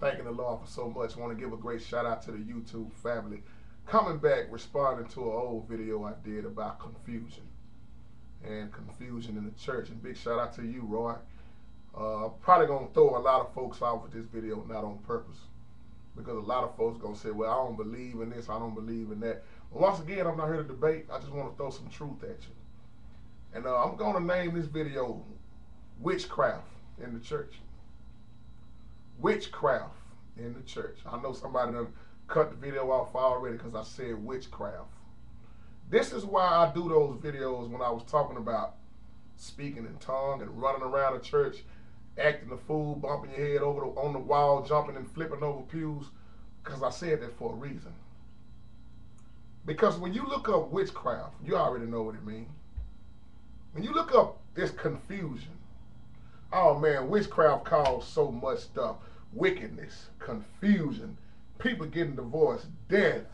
Thanking the Lord for so much. Want to give a great shout out to the YouTube family. Coming back, responding to an old video I did about confusion and confusion in the church. And big shout out to you, Roy. Probably gonna throw a lot of folks off with this video, not on purpose, because a lot of folks gonna say, "Well, I don't believe in this, I don't believe in that." But once again, I'm not here to debate. I just want to throw some truth at you. And I'm gonna name this video "Witchcraft in the Church." Witchcraft in the church. I know somebody done cut the video off already because I said witchcraft. This is why I do those videos when I was talking about speaking in tongue and running around the church, acting a fool, bumping your head on the wall, jumping and flipping over pews, because I said that for a reason. Because when you look up witchcraft, you already know what it means. When you look up this confusion, oh man, witchcraft caused so much stuff. Wickedness, confusion, people getting divorced, death,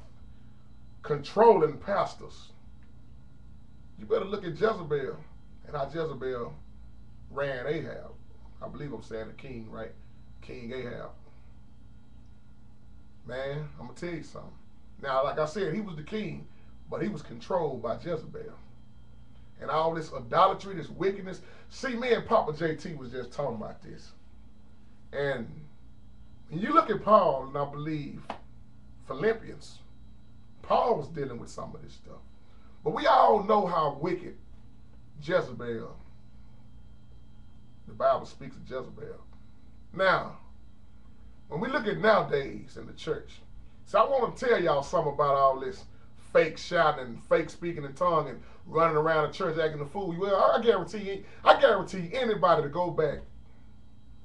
controlling pastors. You better look at Jezebel and how Jezebel ran Ahab. I believe I'm saying the king, right? King Ahab. Man, I'm going to tell you something. Now, like I said, he was the king, but he was controlled by Jezebel. And all this idolatry, this wickedness. See, me and Papa JT was just talking about this. And when you look at Paul, and I believe Philippians, Paul was dealing with some of this stuff. But we all know how wicked Jezebel, the Bible speaks of Jezebel. Now, when we look at nowadays in the church, so I want to tell y'all something about all this fake shouting and fake speaking in tongue and running around the church acting a fool. Well, I guarantee anybody to go back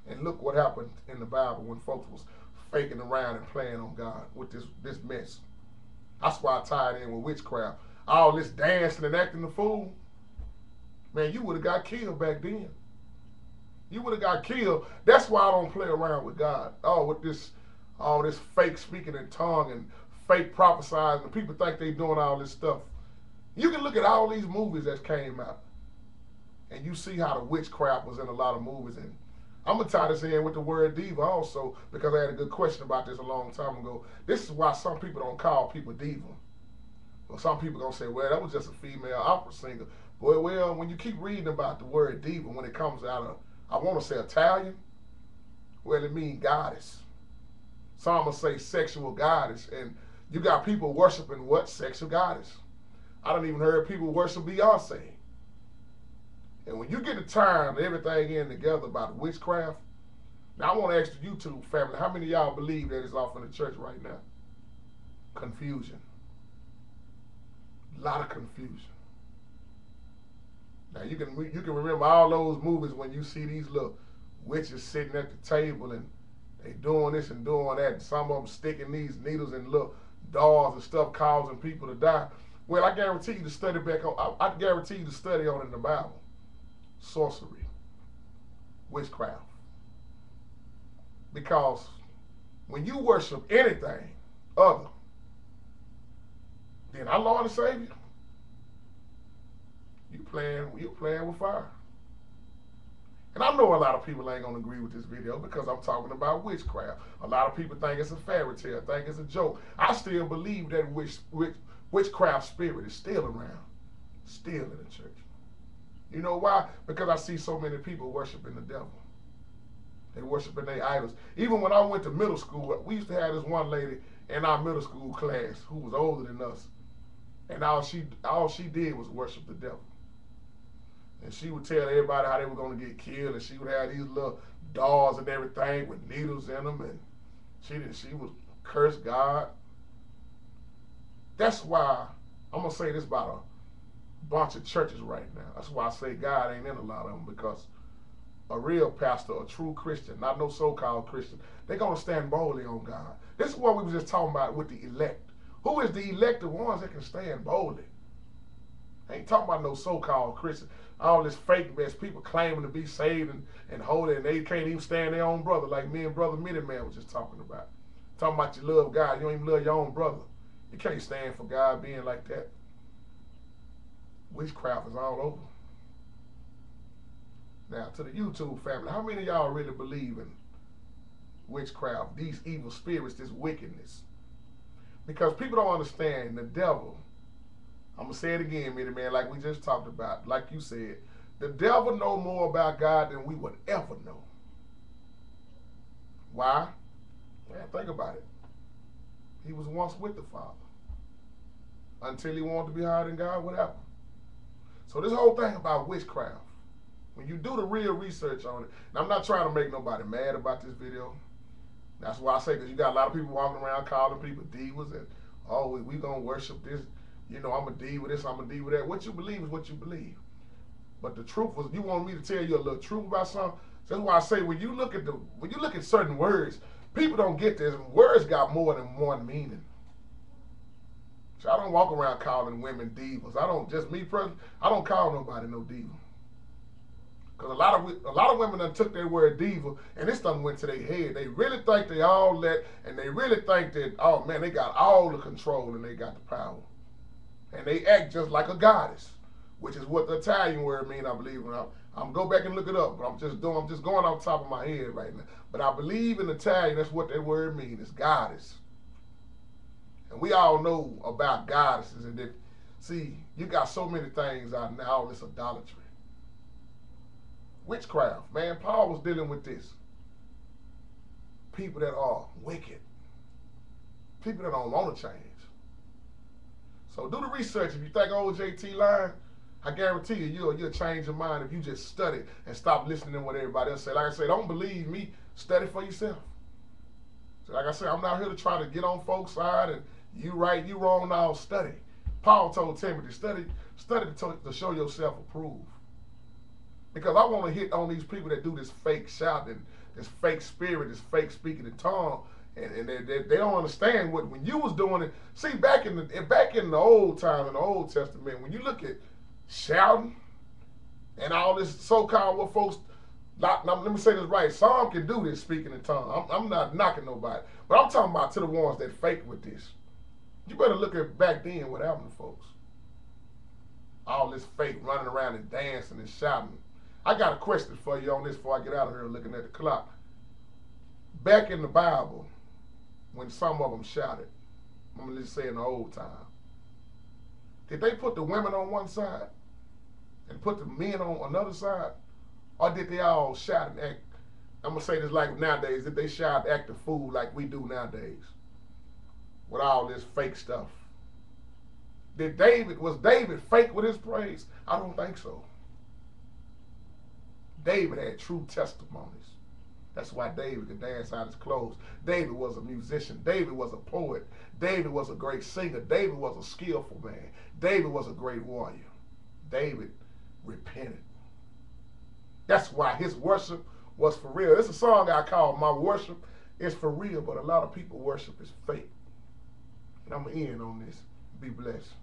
and look what happened in the Bible when folks was faking around and playing on God with this mess. That's why I tied in with witchcraft. All this dancing and acting the fool. Man, you would have got killed back then. You would have got killed. That's why I don't play around with God. Oh, with all this fake speaking in tongue and fake prophesying, and people think they doing all this stuff. You can look at all these movies that came out, and you see how the witchcraft was in a lot of movies. And I'm going to tie this in with the word diva also, because I had a good question about this a long time ago. This is why some people don't call people diva. Well, some people going to say, well, that was just a female opera singer. Well, when you keep reading about the word diva, when it comes out of, I want to say Italian, well, it means goddess. Some will say sexual goddess. And you got people worshiping what? Sexual goddess. I don't even heard people worship Beyonce. And when you get the time and everything in together about witchcraft, now I want to ask the YouTube family, how many of y'all believe that it's off in the church right now? Confusion. A lot of confusion. Now you can remember all those movies when you see these little witches sitting at the table and they doing this and doing that, and some of them sticking these needles in little dolls and stuff causing people to die. Well, I guarantee you to study back on, I guarantee you to study on in the Bible. Sorcery, witchcraft. Because when you worship anything other than our Lord and Savior, you're playing with fire. And I know a lot of people ain't gonna agree with this video because I'm talking about witchcraft. A lot of people think it's a fairy tale, think it's a joke. I still believe that witchcraft spirit is still around, still in the church. You know why? Because I see so many people worshiping the devil. They worshiping their idols. Even when I went to middle school, we used to have this one lady in our middle school class who was older than us. And all she did was worship the devil. And she would tell everybody how they were going to get killed, and she would have these little dolls and everything with needles in them, and she would curse God. That's why I'm going to say this about a bunch of churches right now. That's why I say God ain't in a lot of them, because a real pastor, a true Christian, not no so-called Christian, they're going to stand boldly on God. This is what we were just talking about with the elect. Who is the elected ones that can stand boldly? I ain't talking about no so-called Christian. All this fake mess, people claiming to be saved and holy, and they can't even stand their own brother, like me and Brother Miniman was just talking about. Talking about you love God, you don't even love your own brother. You can't stand for God being like that. Witchcraft is all over. Now, to the YouTube family, how many of y'all really believe in witchcraft, these evil spirits, this wickedness. Because people don't understand the devil. I'm going to say it again, man, like we just talked about, like you said. The devil know more about God than we would ever know. Why? Man, think about it. He was once with the Father. Until he wanted to be higher than God, whatever. So this whole thing about witchcraft, when you do the real research on it, and I'm not trying to make nobody mad about this video. That's why I say, because you got a lot of people walking around calling people divas and, oh, we going to worship this. You know, I'm a diva this, I'm a diva that. What you believe is what you believe. But the truth was, you want me to tell you a little truth about something? That's why I say when you look at certain words, people don't get this. Words got more than one meaning. So I don't walk around calling women divas. I don't, just me personally, I don't call nobody no diva. Because a lot of women done took their word diva and this done went to their head. They really think they all that, and they really think that, oh man, they got all the control and they got the power. And they act just like a goddess, which is what the Italian word mean, I believe. I'm go back and look it up, but I'm just going off the top of my head right now. But I believe in Italian, that's what that word means, is goddess. And we all know about goddesses, and that, see, you got so many things out now, all this idolatry. Witchcraft, man, Paul was dealing with this. People that are wicked. People that don't want to change. So do the research. If you think old JT lying, I guarantee you, you'll change your mind if you just study and stop listening to what everybody else say. Like I say, don't believe me, study for yourself. So like I said, I'm not here to try to get on folks' side and you right, you wrong, now study. Paul told Timothy, study to show yourself approved. Because I want to hit on these people that do this fake shouting, this fake spirit, this fake speaking in tongue, and they don't understand what, when you was doing it. See, back in the old time, in the Old Testament, when you look at shouting and all this so-called what folks, let me say this right, some can do this speaking in tongue. I'm not knocking nobody, but I'm talking about to the ones that fake with this. You better look at back then what happened to folks. All this fake running around and dancing and shouting. I got a question for you on this before I get out of here looking at the clock. Back in the Bible, when some of them shouted, I'm going to just say in the old time, did they put the women on one side and put the men on another side? Or did they all shout and act, I'm going to say this like nowadays, did they shout and act a fool like we do nowadays? With all this fake stuff. Was David fake with his praise? I don't think so. David had true testimonies. That's why David could dance out his clothes. David was a musician. David was a poet. David was a great singer. David was a skillful man. David was a great warrior. David repented. That's why his worship was for real. It's a song I call My Worship is For Real, but a lot of people worship is fake. And I'm going to end on this. Be blessed.